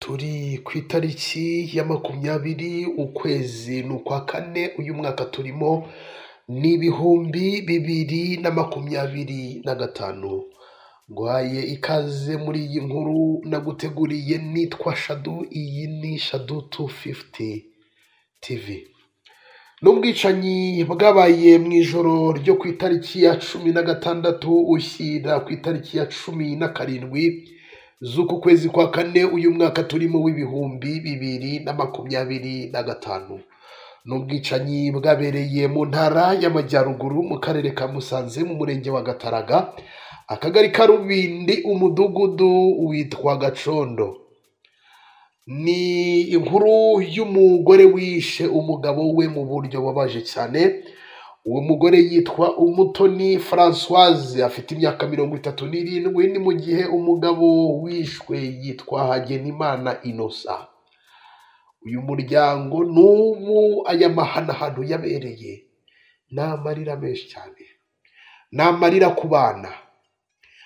Turi ku itariki ya 20 ukwezi n'ukwa kane uyu mwaka turimo ni 2025. Ngwaye ikaze muri iyi nkuru naguteguriye, nitwa Shadu. Iyi ni Shadu 250 TV. N'ubwicanyi bwabaye mu ijoro ryo ku itariki ya 16 ushyira ku itariki ya 17 z'uku kwezi kwa kane uyu mwaka turimo w'2025. N'ubwicanyi bwabereye mu ntara y'Amajyaruguru mu karere ka Musanze mu murenge wa Gataraga, akagari ka Rubindi, umudugudu witwa Gacondo. Ni inkuru y'umugore wishe umugabo we mu buryo bubabaje cyane. Uwo mugore yitwa Umutoni Françoise, afite imyaka 37, ni mu gihe umugabo wishwe yitwa Hagenimana Innocent. Uyu muryango n'ubu aya mahana hantu yabereye n'amarira menshi cyane, n'amarira ku bana.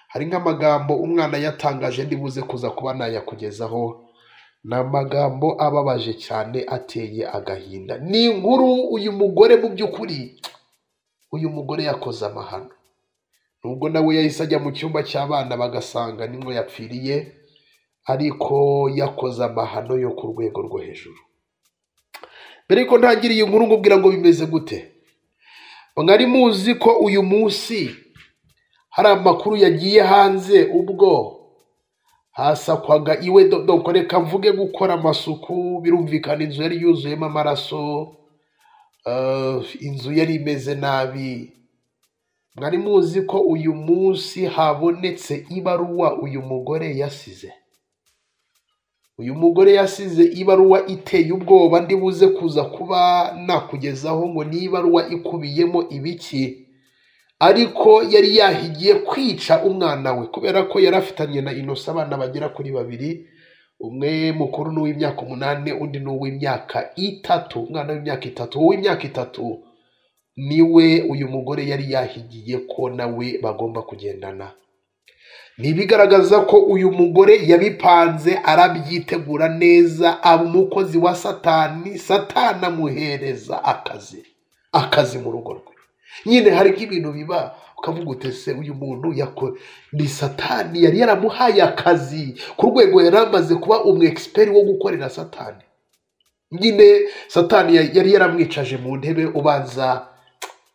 Hari nk'amagambo umwana yatangaje ndibuze kuza kuba nayakugezaho, n'amagambo ababaje cyane ateye agahinda. Ni inkuru uyu mugore mu by'ukuri, uyu mugore yakoze amahano. Nubwo nawe yahise ajya mu cyumba cy'abana bagasanga nimwe yapfiriye, ariko yakoze amahano yo ku rwego rwo hejuru. Mbere yuko ntangiriye inkuru ngubwira ngo bimeze gute, mwari muzi ko uyu munsi hari amakuru yagiye hanze ubwo hasakwaga iwe doko reka mvuge gukora amasuku. Birumvikana inzu yari yuzuyemo amaraso, inzu yari imeze nabi. Mwari muzi ko uyu munsi habonetse ibaruwa uyu mugore yasize. Uyu mugore yasize ibaruwa iteye ubwoba, ndibuze kuza kuba nakugezaho ngo ni ibaruwa ikubiyemo ibiki, ariko yari yahigiye kwica umwana we kubera ko yari afitanye na Innocent abana bagera kuri 2. Umwe mukuru n'uw'imyaka 8, undi n'uw'imyaka 3. Umwana w'imyaka 3, uw'imyaka 3 niwe uyu mugore yari yahigiye ko nawe bagomba kugendana. Nibigaragaza ko uyu mugore yabipanze, arabyitegura neza, aba umukozi wa Satani. Satani amuhereza akazi mu rugo rwe. Nyine hari nk'ibintu biba ukavuga utese uyu muntu ni Satani yari yaramuhaye akazi ku rwego yari amaze kuba expert wo gukorera Satani. Nyine Satani yari yaramwicaje mu ntebe, ubanza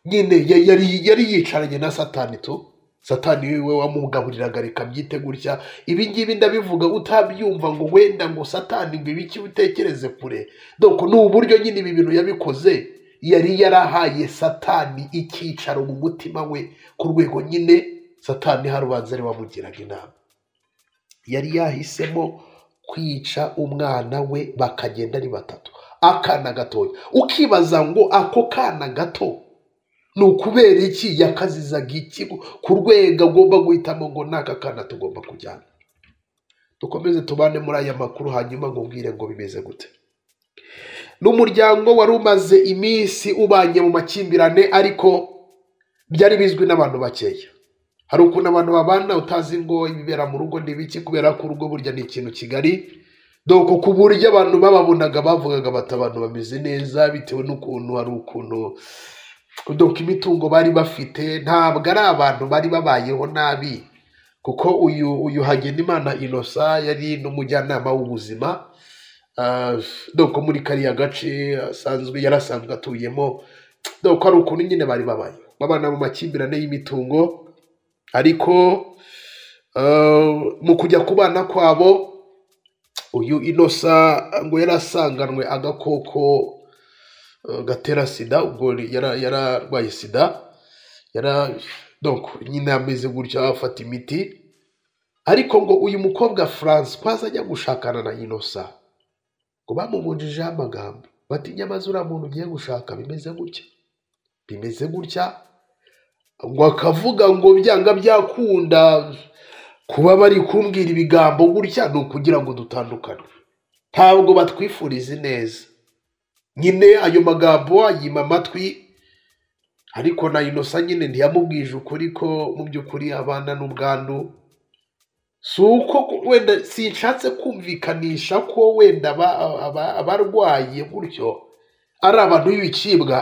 nyine yari yicaranye na Satani tu. Satani wiwe wamugaburiraga reka byite gutya. Ibi ngibi ndabivuga utabyumva ngo wenda ngo Satani ngo ibiki utekereze kure. Donc ni uburyo nyine ibi bintu yabikoze, yari yarahaye Satani icyicaro mu mutima we ku rwego nyine Satani harubanza ari wamugiraga inama. Yari yahisemo kwica umwana we bakagenda ari 3, akana gatoya. Ukibaza ngo ako kana gato nukubera iki yakazizaga iki ku rwego agomba guhitamo ngo naka kana tugomba kujyana. Dukomeze tubane muri aya makuru hanyuma ngo mbwire ngo bimeze gute. N'umuryango wari umaze iminsi ubanye mu makimbirane, ariko byari bizwi n'abantu bakeya. Hari ukuntu abantu babana utazi ngo ibibera mu rugo n'ibiki, kubera ko urugo burya ni ikintu kigari. Doko ku buryo abantu bababonaga bavugaga bati abantu bameze neza bitewe n'ukuntu hari ukuntu donc imitungo bari bafite. Ntabwo ari abantu bari babayeho nabi, kuko uyu Hagenimana Innocent yari n'umujyanama w'ubuzima donc muri kariya gace yarasanzwe atuyemo. Donc hari ukuntu nyine bari babaye babana mu makimbirane y'imitungo, ariko mu kujya kubana kwabo uyu Innocent ngo yarasanganwe agakoko gatera sida. Ubwo yararwaye sida, donc nyine ameze gutya afata imiti. Ariko ngo uyu mukobwa Françoise ajya gushakana na Innocent ngo bamubunjijeho amagambo bati nyamaze uriya muntu ugiye gushaka bimeze gutya, ngo akavuga ngo byanga byakunda kuba bari kumbwira ibigambo gutya ni ukugira ngo dutandukane, ntabwo batwifuriza neza. Nyine ayo magambo ayima amatwi, ariko na Innocent nyine ntiyamubwije ukuri ko mu by'ukuri abana n'ubwandu. si uko wenda sinshatse kumvikanisha ko wenda abarwaye gutyo ari abantu b'ibicibwa.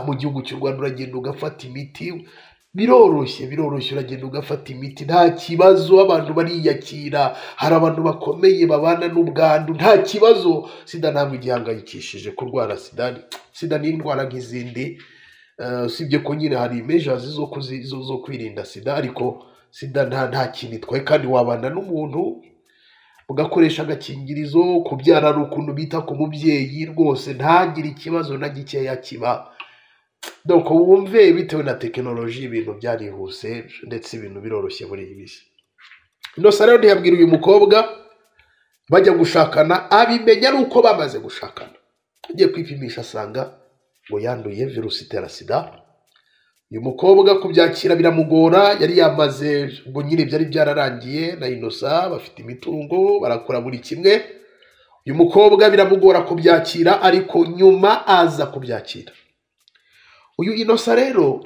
Mu gihugu cy'u Rwanda uragenda ugafata imiti, biroroshye uragenda ugafata imiti nta kibazo, abantu bariyakira, hari abantu bakomeye babana n'ubwandu nta kibazo. Sida ntabwo igihangayikishije. Kurwara sida ni indwara nk'izindi, usibye ko nyine hari measures zo kwirinda sida, ariko sida nta kintu itwaye, kandi wabana n'umuntu ugakoresha agakingirizo. Kubyara ari ukuntu bita ku mubyeyi rwose, ntagire ikibazo na gikeya kiba. Donc wumve bitewe na tekinoloji ibintu byarihuse ndetse ibintu biroroshye muri iyi minsi. Innocent rero ntiyabwira uyu mukobwa bajya gushakana, abimenya ari uko bamaze gushakana. Agiye kwipimisha asanga ngo yanduye virusi itera sida. Uyu mukobwa kubyakira biramugora, yari yamaze ngo nyine byari byararangiye na Innocent bafite imitungo barakora buri kimwe. Uyu mukobwa biramugora kubyakira, ariko nyuma aza kubyakira. Uyu Innocent rero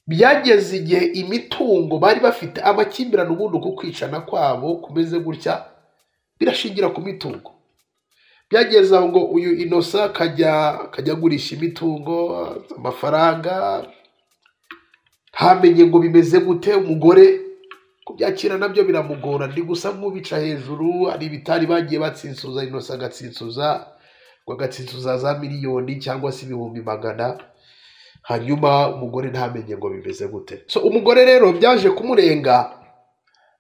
byageze igihe imitungo bari bafite amakimbirane, ubundi uko kwicana kwabo kumeze gutya birashingira ku mitungo. Byageze aho ngo uyu Innocent kajya agurisha imitungo, amafaranga, ntamenye ngo bimeze gute. Umugore kubyakira nabyo biramugora, ndi gusa nk'ubica hejuru. Hari ibitari bagiye batsinsuza, Innocent agatsinsuza za miliyoni cyangwa se ibihumbi magana, hanyuma umugore ntamenye ngo bimeze gute. So umugore rero byaje kumurenga,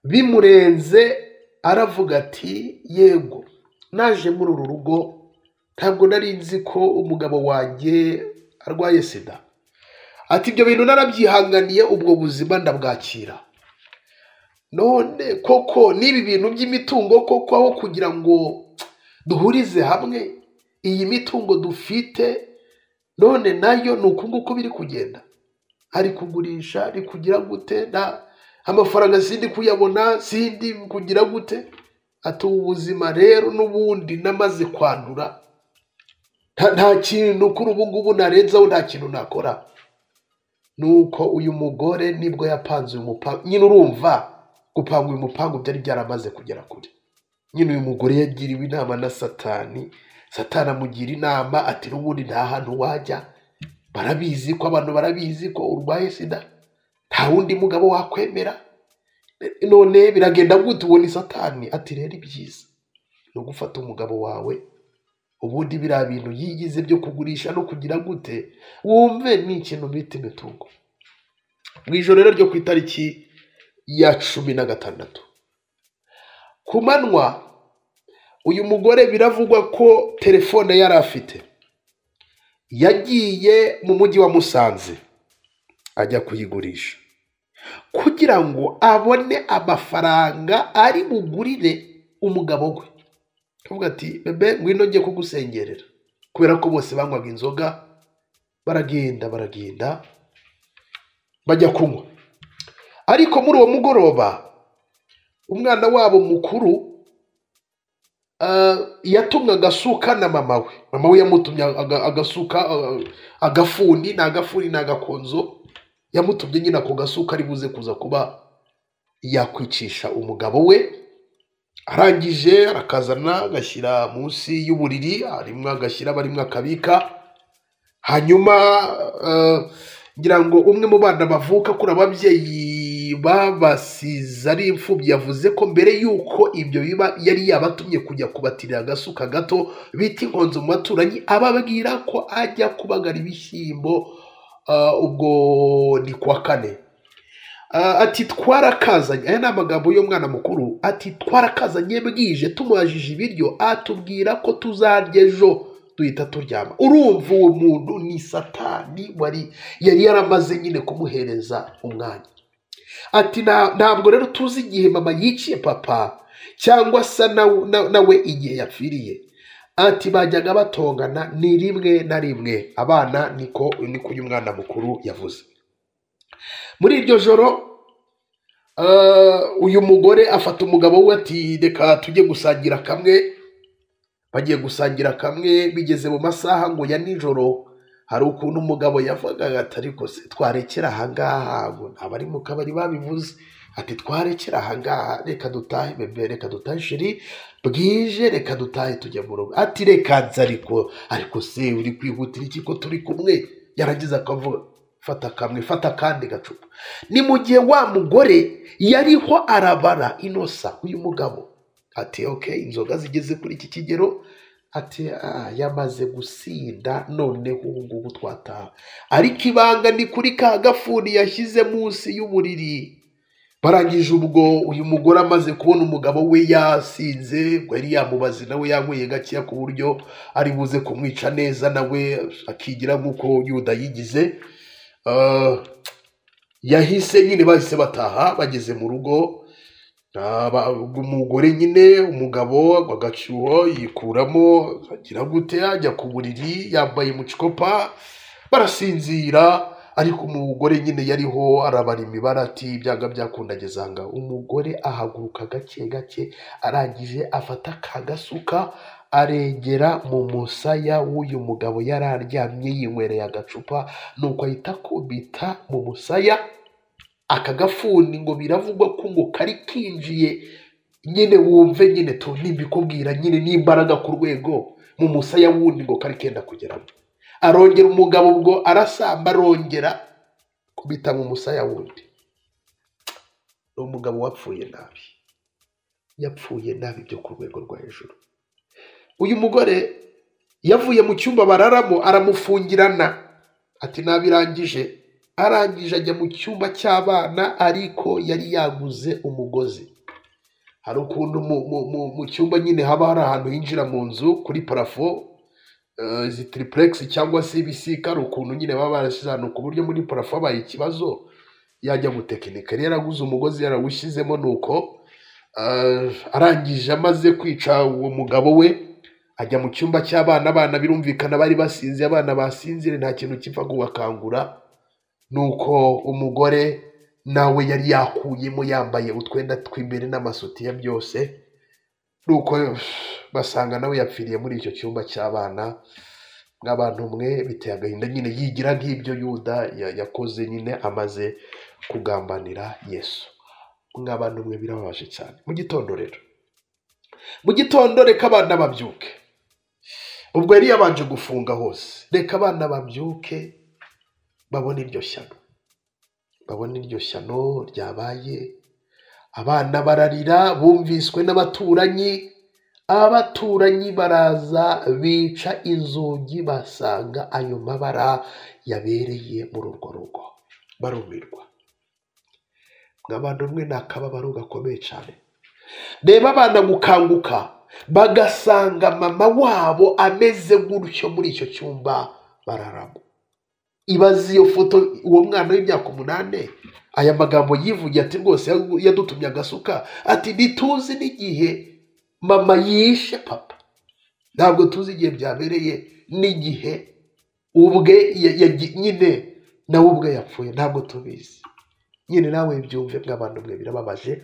bimurenze aravuga ati yego naje muri uru rugo ntabwo nari nzi ko umugabo wanjye arwaye sida. Ati ibyo bintu narabyihanganiye, ubwo buzima ndabwakira. None koko n'ibi bintu by'imitungo koko, aho kugira ngo duhurize hamwe iyi mitungo dufite, none nayo ni uku nguko biri kugenda, ari kugurisha, ari kugira gute, amafaranga sindi kuyabona, sindi kugira gute. Ati ubuzima rero n'ubundi namaze kwandura, nta kintu kuri ubu ngubu narenzaho, nta kintu nakora. Nuko uyu mugore nibwo yapanze uyu mupango. Nyine urumva gupanga uyu mupango byari byaramaze kugera kure. Nyine uyu mugore yagiriwe inama na Satani amugira inama ati n'ubundi nta hantu wajya, barabizi ko abantu barabizi ko urwaye sida, nta wundi mugabo wakwemera, none biragenda gute? Uwo ni Satani. Ati rero ibyiza no gufata umugabo wawe, ubundi biriya bintu yigize byo kugurisha no kugira gute, wumve ni ikintu bita imitungo. Mu ijoro rero ryo ku itariki ya 16 ku manywa, uyu mugore biravugwa ko telefone yari afite yagiye mu mujyi wa Musanze ajya kuyigurisha kugira ngo abone amafaranga ari bugurire umugabo we. Kavuga ati bebe ngwino ngiye kugusengerera, kubera ko bose banywaga inzoga. Baragenda bajya kunywa, ariko muri uwo mugoroba umwana wabo mukuru yatumwe agasuka na mama we yamutumye agasuka, agafuni n'agakonzo, yamutumye nyine ako gasuka ari buze kuza kuba yakwicisha umugabo we. Arangije arakazana agashyira munsi y'uburiri, arimo agashyira barimo akabika. Hanyuma ngira ngo umwe mu bana bavuka kuri ababyeyi babasize ari imfubyi yavuze ko mbere yuko ibyo biba yari yabatumye kujya kubatirira agasuka gato bita inkonzo mu baturanyi, ababwira ko ajya kubagara ibishyimbo. Ubwo ni kwa kane. Ati twarakazanye, aya ni amagambo y'umwana mukuru. Ati twarakazanye bwije tumubajije ibiryo atubwira ko tuzarya ejo duhita turyama. Urumva uwo muntu ni Satani yari yaramaze nyine kumuhereza umwanya. Ati ntabwo rero tuzi igihe mama yiciye papa cyangwa se nawe igihe yapfiriye. Ati bajyaga batongana ni rimwe na rimwe. Abana niko uyu mwana mukuru yavuze. Muri iryo joro uyu mugore afata umugabo we ati reka tujye gusangira kamwe. Bagiye gusangira kamwe, bigeze mu masaha ngo ya nijoro, hari ukuntu umugabo yavugaga ati ariko se twarekera aha ngaha, ngo abari mu kabari babivuze, ati twarekera ahangaha, reka dutahe bebe, reka dutahe sheri, bwije, reka dutahe tujya mu rugo. Ati reka nza, ariko se uri kwihutira iki ko turi kumwe? Yaragize akavuga fata kamwe, fata kandi gacupa. Ni mu gihe wa mugore yariho arabara inosa uyu mugabo. Ati okay, inzoga zigeze kuri iki kigero, ati yamaze gusinda, noneho ubu ngubu twataha. Ariko ibanga ni kuri ka gafuni yashyize munsi y'uburiri. Barangije ubwo uyu mugore amaze kubona umugabo we yasinze, ngo yari yamubaze nawe yanyweye gakeya ku buryo ari buze kumwica neza, nawe akigira nk'uko Yuda yigize. Yahise nyine bahise bataha. Bageze mu rugo, umugore nyine, umugabo agacyuho yikuramo, agira gute, ajya ku buriri yambaye mu cikopa, barasinzira. Ariko umugore nyine yariho arabara imibare, ati byanga byakundagezanga. Umugore ahaguruka gake gake, arangije afata kagasuka arengera mu musaya w'uyu mugabo yari aryamye yinywereye agacupa, nuko ahita akubita mu musaya. Aka gafuni ngo biravugwa ko ngo kari kinjiye, nyine wumve nyine to nimbikubwira nyine n'imbaraga ku rwego, mu musaya wundi ngo kari kenda kugeramo. Arongera umugabo ubwo arasamba, arongera kubita mu musaya wundi. Umugabo wapfuye nabi, yapfuye nabi byo ku rwego rwa hejuru. Uyu mugore yavuye mu cyumba bararamo, aramufungirana. Ati nabirangije. Arangije ajya mu cyumba cy'abana, ariko yari yaguze umugozi. Hari ukuntu mu cyumba nyine haba hari ahantu hinjira mu nzu kuri parafo, izi triplex cyangwa se ibisika, hari ukuntu nyine baba barashyize ahantu ku buryo muri parafo habaye ikibazo yajya gutekinika. Yari yaraguze umugozi, yarawushyizemo. Nuko arangije amaze kwica uwo mugabo we, ajya mu cyumba cy'abana. Abana birumvikana bari basinze, abana basinzire nta kintu kiva kubakangura. Nuko umugore nawe yari yakuyemo, yambaye utwenda tw'imbere n'amasutiya byose. Nuko basanga nawe yapfiriye muri icyo cyumba cy'abana. Nk'abantu mwe biteye agahinda nyine, yigira nk'ibyo Yuda yakoze nyine amaze kugambanira Yesu. Nk'abantu mwe birababaje cyane. Mu gitondo rero, mu gitondo reka abana babyuke. Ubwo yari yabanje gufunga hose, reka abana babyuke babona iryo shyano, babona iryo shyano ryabaye. Abana bararira, bumviswe n'abaturanyi. Abaturanyi baraza bica inzugi, basanga ayo mabara yabereye muri urwo rugo, barumirwa. Nk'abantu mwe ni akababaro gakomeye cyane. Reba abana gukanguka bagasanga mama wabo ameze gutyo muri icyo cyumba bararamo. Ibaze iyo foto, uwo mwana w'imyaka 8, aya magambo yivugiye ati rwose yadutumye agasuka, ati ntituzi n'igihe mama yishe papa, ntabwo tuzi igihe byabereye n'igihe ubwe nyine nawe ubwe yapfuye, ntabwo tubizi. Nyine nawe byumve nk'abantu mwe birababaje.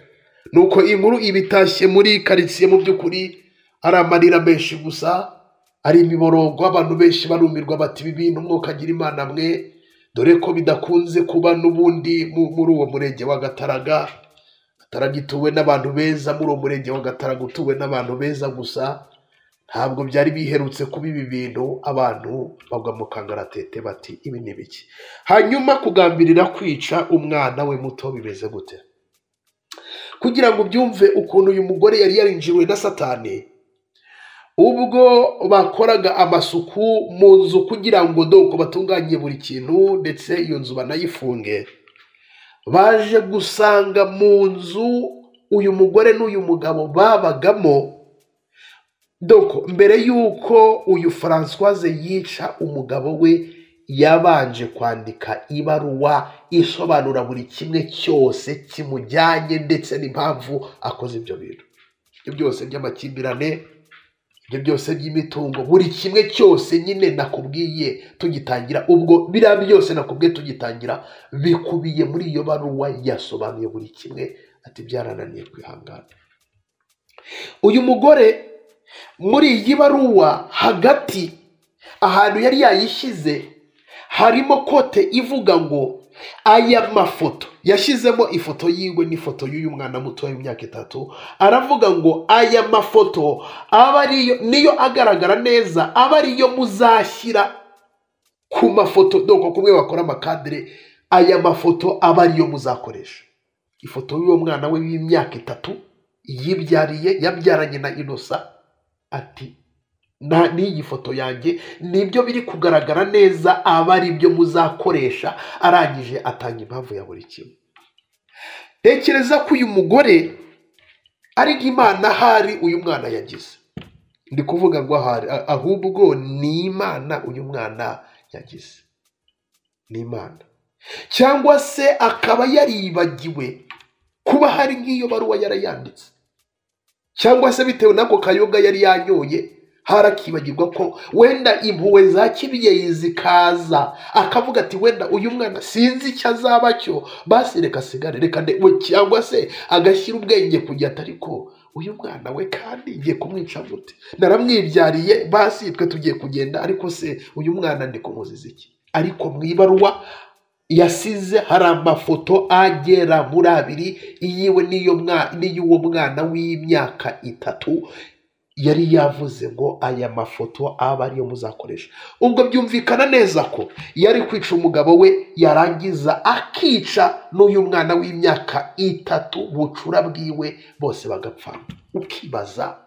Nuko inkuru ibitashye muri karitsiye, mu by'ukuri ari amarira menshi gusa, ari imiborogo. Abantu benshi barumirwa bati ibi bintu mwokagira Imana mwe, dore ko bidakunze kuba n'ubundi muri uwo murenge wa Gataraga. Gataraga ituwe n'abantu beza, muri uwo murenge wa Gataraga utuwe n'abantu beza gusa. Ntabwo byari biherutse kuba ibi bintu, abantu bagwa mu kangaratete bati ibi ni biki. Hanyuma kugambirira kwica umwana we muto bimeze gute? Kugira ngo byumve ukuntu uyu mugore yari yarinjiriwe na Satani, ubwo bakoraga amasuku mu nzu kugira ngo doko batunganye buri kintu ndetse iyo nzu banayifunge, baje gusanga mu nzu uyu mugore n'uyu mugabo babagamo. Doko mbere yuko uyu Françoise yica umugabo we, yabanje kwandika ibaruwa isobanura buri kimwe cyose kimujyanye ndetse n'impamvu akoze ibyo bintu. Ibyo byose by'amakimbirane, ibyo byose by'imitungo, buri kimwe cyose nyine nakubwiye tugitangira, ubwo biriya byose nakubwiye tugitangira bikubiye muri iyo baruwa. Yasobanuye buri kimwe, ati byarananiye kwihangana. Uyu mugore muri iyi baruwa hagati ahantu yari yayishyize harimo kote ivuga ngo aya mafoto yashyizemo ifoto yiwe n'ifoto y'uyu mwana muto w'imyaka 3, aravuga ngo aya mafoto aba ariyo niyo agaragara neza, aba ariyo muzashyira ku mafoto doko kumwe bakora amakadire, aya mafoto aba ariyo muzakoresha. Ifoto y'uwo mwana we w'imyaka 3 yabyaranye na Innocent, ati n'iyi foto yanjye nibyo biri kugaragara neza, aba ari byo muzakoresha. Arangije atanga impamvu ya buri kimwe. Tekereza ko uyu mugore ari Imana hari uyu mwana yagize. Ndi kuvuga ngo ahari, ahubwo ni Imana uyu mwana yagize, ni Imana. Cyangwa se akaba yaribagiwe kuba hari nk'iyo baruwa yarayanditse, cyangwa se bitewe n'ako kayoga yari yanyoye harakibagirwa ko wenda impuhwe za kibyeyi zikaza, akavuga ati wenda uyu mwana sinzi icyo azaba cyo, basi reka sigare, reka cyangwa se agashyira ubwenge kujya atari ko uyu mwana we kandi ngiye kumwica gute, naramwibyariye, basi twe tugiye kugenda, ariko se uyu mwana ndi kumuziza iki? Ariko mu ibaruwa yasize hari amafoto agera muri 2 iyiwe n'iy'uwo mwana w'imyaka 3. Yari yavuze ngo aya mafoto aba ariyo muzakoresha. Ubwo byumvikana neza ko yari kwica umugabo we, yarangiza akica n'uyu mwana w'imyaka 3 bucura bwiwe, bose bagapfa. Ukibaza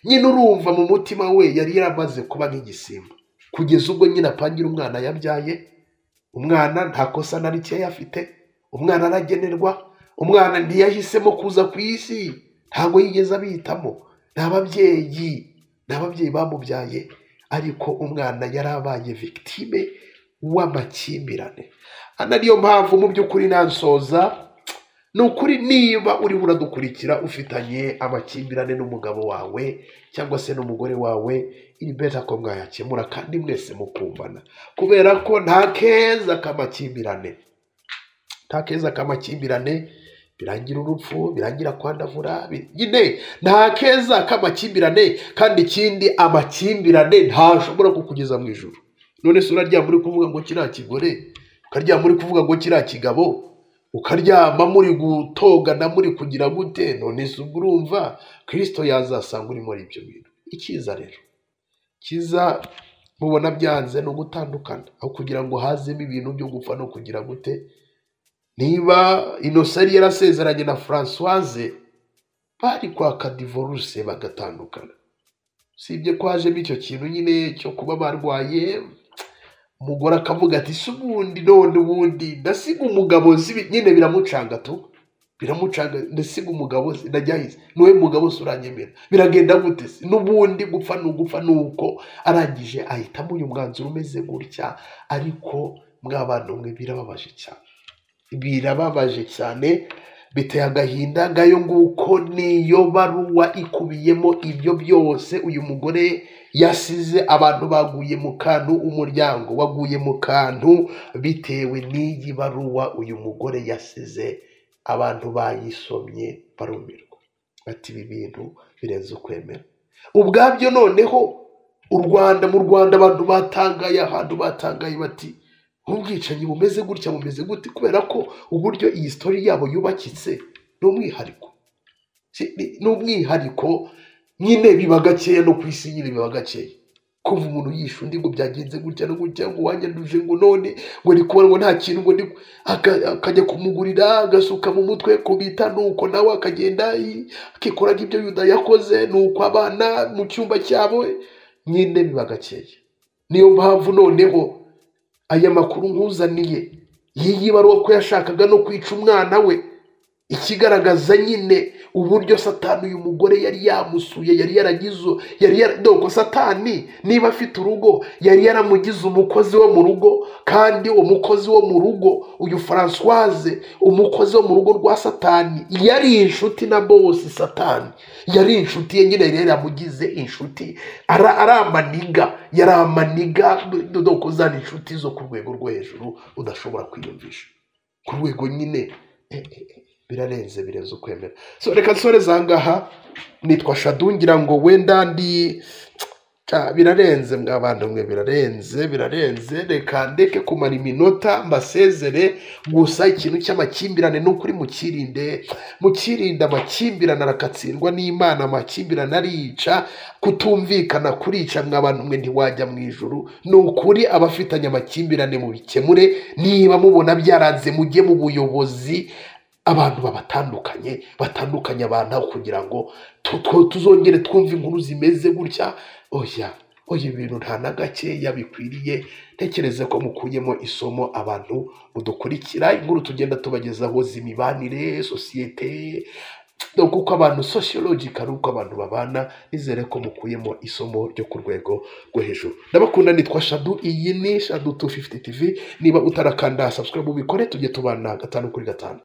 nyine, urumva mu mutima we yari yaramaze kuba nk'igisimba, kugeza ubwo nyine apangira umwana yabyaye. Umwana nta kosa na rike afite, umwana aragenerwa, umwana ntiyahisemo kuza ku isi, ntabwo yigeze abihitamo, n'ababyeyi bamubyaye, ariko umwana yarabaye victime w'amakimbirane. Ana niyo mpamvu mu by'ukuri nansoza, nukuri niba uri buradukurikira ufitanye amakimbirane n'umugabo wawe cyangwa se n'umugore wawe, iri beta ko mwayakemura kandi mwese mukumvana, kubera ko nta keza k'amakimbirane birangira urupfu, birangira kwandavura, nyine nta keza k'amakimbirane. Kandi ikindi, amakimbirane ntashobora kukugeza mu ijuru. None se uraryama muri kuvuga ngo kiriya kigore, ukaryama muri kuvuga ngo kiriya kigabo, ukaryama muri gutogana muri kugira gute? None se ubwo urumva Kristo yazasanga uri muri ibyo bintu? Ikiza rero, kiza mubona byanze no gutandukana, aho kugira ngo hazemo ibintu byo gupfa no kugira gute. Niba Innocent yarasezeranye na Françoise, bari kwaka divorce bagatandukana. Sibye ko hajemo icyo kintu nyine cyo kuba barwaye, umugore akavuga ati se ubundi none ubundi ndasiga umugabo, nyine biramucanga, ndasiga umugabo, ndajyahize niwe mugabo uranyemera, biragenda gute se? N'ubundi gupfa nuko. Arangije ahitamo uyu mwanzuro umeze gutya. Ariko mw'abantu mwe birababaje cyane, biteye agahinda. Ngayo nguko niyo baruwa ikubiyemo ibyo byose. Uyu mugore yasize, abantu baguye mu kantu, umuryango waguye mu kantu bitewe n'iyi baruwa uyu mugore yasize. Abantu bayisomye barumirwa, ati ibi bintu birenze ukwemera. Ubwabyo noneho mu Rwanda abantu batangaye bati ubwicanyi bumeze gutya bumeze gute, kubera ko uburyo iyi story yabo yubakitse n'umwihariko nyine biba gakeya, no ku isi nyine biba gakeya. Kuva umuntu yisha undi ngo byagenze gutya no gutya, ngo wanyanduje, ngo none ngo ni kubona ngo nta kintu, ngo akajya kumugurira, agasuka mu mutwe kubita, nuko nawe akagenda akikoraga ibyo Yuda yakoze, nuko abana mu cyumba cyabo, nyine biba gakeya. Niyo mpamvu noneho aya makuru nkuzaniye yiyi baruwa ko yashakaga no kwica umwana we, ikigaragaza nyine uburyo Satani uyu mugore yari yamusuye, doko Satani niba afite urugo yari yaramugize umukozi wo mu rugo. Kandi umukozi wo mu rugo uyu Françoise, umukozi wo mu rugo rwa Satani, yari inshuti na boss Satani, yari inshuti ye nyine, yari yamugize inshuti, yaramaniga doko zana inshuti zo ku rwego rwo hejuru udashobora kwiyumvisha, ku rwego nyine birarenze ukwemera. So reka nsoreza ngaha. Nitwa Shadungira ngo wenda ndi birarenze mw'abantu mwe, birarenze reka ndeke kumara iminota mbasezere. Gusa ikintu cy'amakimbirane ni ukuri mukirinde amakimbirane arakatsindwa n'Imana. Amakimbirane arica, kutumvikana kurica mw'abantu mwe, ntiwajya mu ijuru. Ni ukuri abafitanye amakimbirane mu bikemure, niba mubona byaranze mujye mu buyobozi, abantu batandukanye abantu, aho kugira ngo tuzongere twumve inkuru zimeze gutya. Oya ibintu nta na gakeya bikwiriye. Tekereze ko mukuyemo isomo abantu mudukurikira, inkuru tugenda tubagezaho z'imibanire, sosiyete, kuko abantu sociological, uko abantu babana. Nizere ko mukuyemo isomo ryo ku rwego rwo hejuru. Ndabakunda, nitwa Shadu, iyi ni Shadu 250 TV. Niba utarakanda subscribe ubikore, tujye tubana 5 kuri 5.